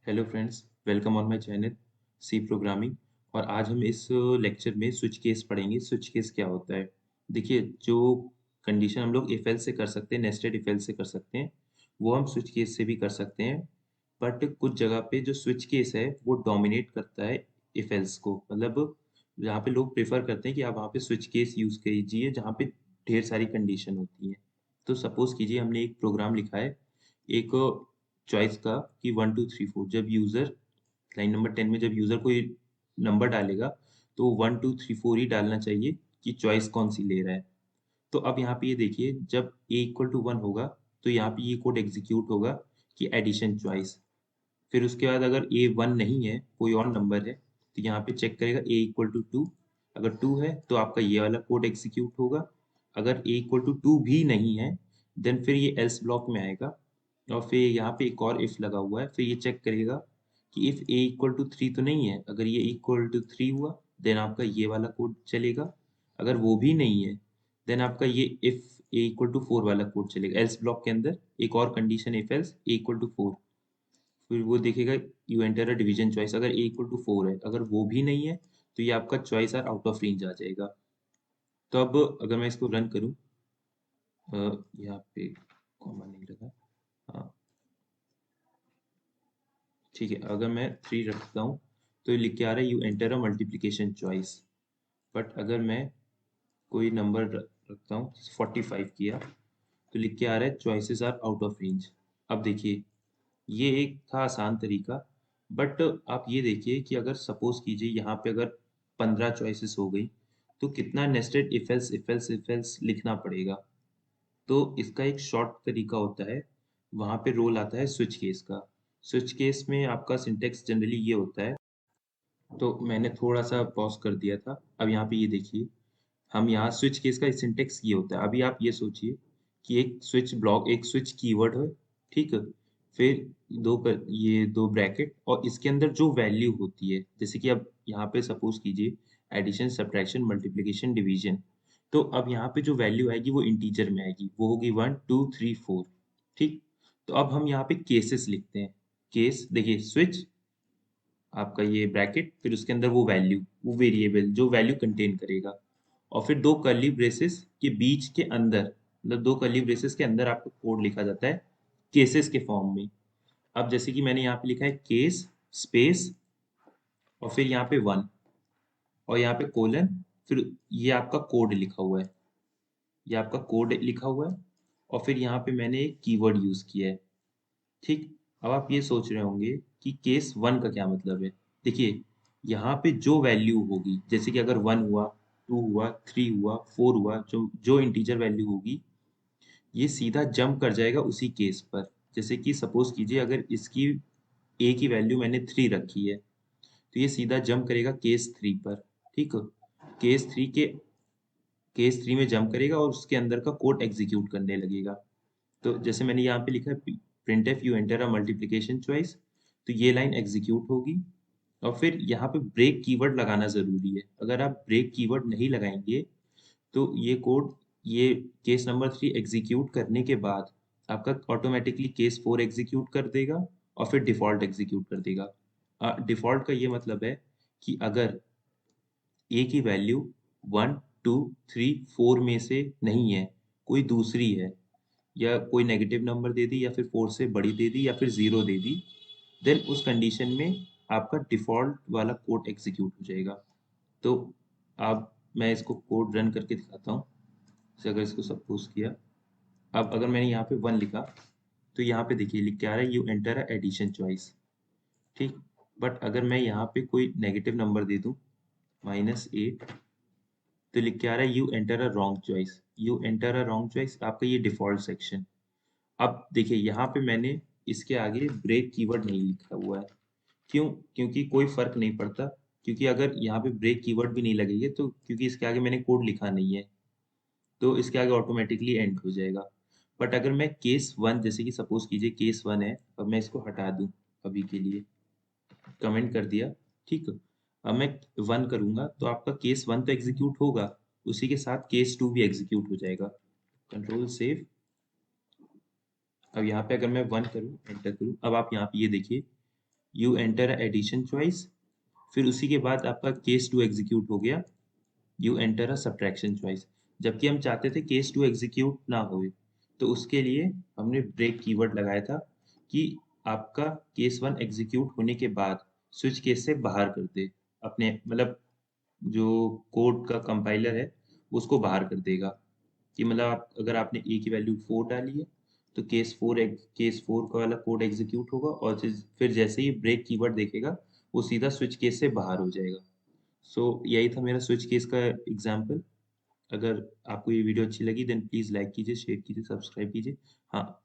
Hello friends, welcome on my channel C programming. और आज हम इस लेक्चर में स्विच केस पढ़ेंगे। स्विच केस क्या होता है? देखिए, जो कंडीशन हम लोग इफ एल्स से कर सकते हैं, नेस्टेड इफ एल्स से कर सकते हैं, वो हम स्विच केस से भी कर सकते हैं। बट कुछ जगह पे जो स्विच केस है वो डोमिनेट करता है इफ एल्स को। मतलब जहाँ पे लोग प्रेफर करते हैं कि आप वहाँ पे स्विच केस यूज़ कीजिए जहाँ पे ढेर सारी कंडीशन होती हैं। तो सपोज कीजिए हमने एक प्रोग्राम लिखा है, एक चॉइस का, कि 1 2 3 4। जब यूजर लाइन नंबर 10 में जब यूजर कोई नंबर डालेगा तो 1 2 3 4 ही डालना चाहिए कि चॉइस कौन सी ले रहा है। तो अब यहाँ पे ये देखिए, जब a = 1 होगा तो यहाँ पे ये कोड एग्जीक्यूट होगा कि एडिशन चॉइस। फिर उसके बाद अगर a 1 नहीं है, कोई और नंबर है, तो यहाँ पे चेक करेगा a = 2। अगर 2 है तो आपका ये वाला कोड एग्जीक्यूट होगा। अगर a = 2 भी नहीं है, देन फिर ये एल्स ब्लॉक में आएगा। और फिर यहाँ पे एक और इफ लगा हुआ है, फिर ये चेक करेगा कि इफ a = 3 तो नहीं है। अगर ये =3 हुआ, देन आपका ये वाला कोड चलेगा। अगर वो भी नहीं है, देन आपका ये इफ a = 4 वाला कोड चलेगा। एल्स ब्लॉक के अंदर एक और कंडीशन, इफ एल्स a = 4, फिर वो देखेगा you enter a division choice. अगर a = 4 है, अगर वो भी नहीं है, तो ये आपका choice are out of range आ जाएगा। तो अब अगर मैं इसको रन करूँ, यहाँ पे कॉमा नहीं लगा, हाँ ठीक है। अगर मैं 3 रखता हूँ तो ये लिख के आ रहा है you enter a multiplication choice. But अगर मैं कोई नंबर रखता हूँ, 45 किया, तो लिख के आ रहा है choices are out of range. अब देखिए, ये एक था आसान तरीका। बट आप ये देखिए कि अगर सपोज कीजिए यहाँ पे अगर 15 चॉइसेस हो गई, तो कितना nested if else if else if else लिखना पड़ेगा। तो इसका एक शॉर्ट तरीका होता है, वहाँ पे रोल आता है स्विच केस का। स्विच केस में आपका सिंटेक्स जनरली ये होता है। तो मैंने थोड़ा सा पॉज कर दिया था। अब यहाँ पे ये देखिए, हम यहाँ स्विच केस का सिंटेक्स ये होता है। अभी आप ये सोचिए कि एक स्विच ब्लॉक, एक स्विच कीवर्ड है, ठीक है। फिर ये दो ब्रैकेट, और इसके अंदर जो वैल्यू होती है, जैसे कि अब यहाँ पे सपोज कीजिए एडिशन, सब्ट्रैक्शन, मल्टीप्लिकेशन, डिवीजन। तो अब यहाँ पे जो वैल्यू आएगी वो इंटीजर में आएगी, वो होगी 1 2 3 4। ठीक। तो अब हम यहाँ पे केसेस लिखते हैं। केस देखिए, स्विच, आपका ये ब्रैकेट, फिर उसके अंदर वो वैल्यू, वो वेरिएबल जो वैल्यू कंटेन करेगा, और फिर दो कर्ली ब्रेसेस के बीच के अंदर, मतलब दो कर्ली ब्रेसेस के अंदर आपका कोड लिखा जाता है केसेस के फॉर्म में। अब जैसे कि मैंने यहाँ पे लिखा है केस स्पेस, और फिर यहाँ पे 1, और यहाँ पे कोलन, फिर ये आपका कोड लिखा हुआ है, ये आपका कोड लिखा हुआ है। और फिर यहाँ पे मैंने एक कीवर्ड यूज किया है। ठीक। अब आप ये सोच रहे होंगे कि केस 1 का क्या मतलब है। देखिए, यहाँ पे जो वैल्यू होगी, जैसे कि अगर 1 हुआ, 2 हुआ, 3 हुआ, 4 हुआ, जो जो इंटीजर वैल्यू होगी, ये सीधा जंप कर जाएगा उसी केस पर। जैसे कि सपोज कीजिए अगर इसकी ए की वैल्यू मैंने 3 रखी है, तो ये सीधा जंप करेगा केस 3 पर। ठीक है। केस 3 के केस 3 में जंप करेगा और उसके अंदर का कोड एग्जीक्यूट करने लगेगा। तो जैसे मैंने यहाँ पे लिखा है printf you enter a multiplication choice, तो ये लाइन एग्जीक्यूट होगी। और फिर यहाँ पे ब्रेक कीवर्ड लगाना जरूरी है। अगर आप ब्रेक कीवर्ड नहीं लगाएंगे, तो ये कोड, ये केस नंबर 3 एग्जीक्यूट करने के बाद आपका ऑटोमेटिकली केस 4 एग्जीक्यूट कर देगा, और फिर डिफॉल्ट एग्जीक्यूट कर देगा। डिफॉल्ट का ये मतलब है कि अगर ए की वैल्यू 1 2 3 4 में से नहीं है, कोई दूसरी है, या कोई नेगेटिव नंबर दे दी, या फिर 4 से बड़ी दे दी, या फिर 0 दे दी, देन उस कंडीशन में आपका डिफ़ॉल्ट वाला कोड एग्जीक्यूट हो जाएगा। तो अब मैं इसको कोड रन करके दिखाता हूँ। जैसे अगर इसको सपोज किया, अब अगर मैंने यहाँ पे 1 लिखा, तो यहाँ पे देखिए लिख के आ रहा है you enter a addition choice. ठीक। बट अगर मैं यहाँ पे कोई नेगेटिव नंबर दे दूँ, -8, तो लिख के आ रहा है you enter a wrong choice. You enter a wrong choice, आपका ये डिफ़ॉल्ट सेक्शन। अब देखिए यहाँ पे मैंने इसके आगे ब्रेक कीवर्ड नहीं लिखा हुआ है। क्यों? क्योंकि कोई फर्क नहीं पड़ता। क्योंकि अगर यहाँ पे ब्रेक कीवर्ड भी नहीं लगेंगे, तो क्योंकि इसके आगे मैंने कोड लिखा नहीं है, तो इसके आगे ऑटोमेटिकली एंड हो जाएगा। बट अगर मैं केस 1, जैसे कि सपोज कीजिए केस 1 है, अब मैं इसको हटा दूं अभी के लिए, कमेंट कर दिया, ठीक है। अब मैं 1 करूंगा तो आपका केस 1 तो एग्जीक्यूट होगा, उसी के साथ केस 2 भी एग्जीक्यूट हो जाएगा। Control save. अब यहाँ पे अगर मैं 1 करूँ, एंटर करूँ, अब आप यहाँ पे ये देखिए, यू एंटर एडिशन चॉइस, फिर उसी के बाद आपका केस टू एग्जीक्यूट हो गया, you enter a subtraction choice. जबकि हम चाहते थे केस टू एग्जीक्यूट ना होए, तो उसके लिए हमने ब्रेक कीवर्ड लगाया था कि आपका केस वन एग्जीक्यूट होने के बाद स्विच केस से बाहर कर दे, अपने मतलब जो कोड का कंपाइलर है उसको बाहर कर देगा। कि मतलब आप अगर आपने ए की वैल्यू 4 डाली है तो केस 4 का वाला कोड एग्जीक्यूट होगा, और फिर जैसे ही ब्रेक कीवर्ड देखेगा वो सीधा स्विच केस से बाहर हो जाएगा। सो यही था मेरा स्विच केस का एग्जाम्पल। अगर आपको ये वीडियो अच्छी लगी देन प्लीज़ लाइक कीजिए, शेयर कीजिए, सब्सक्राइब कीजिए। हाँ,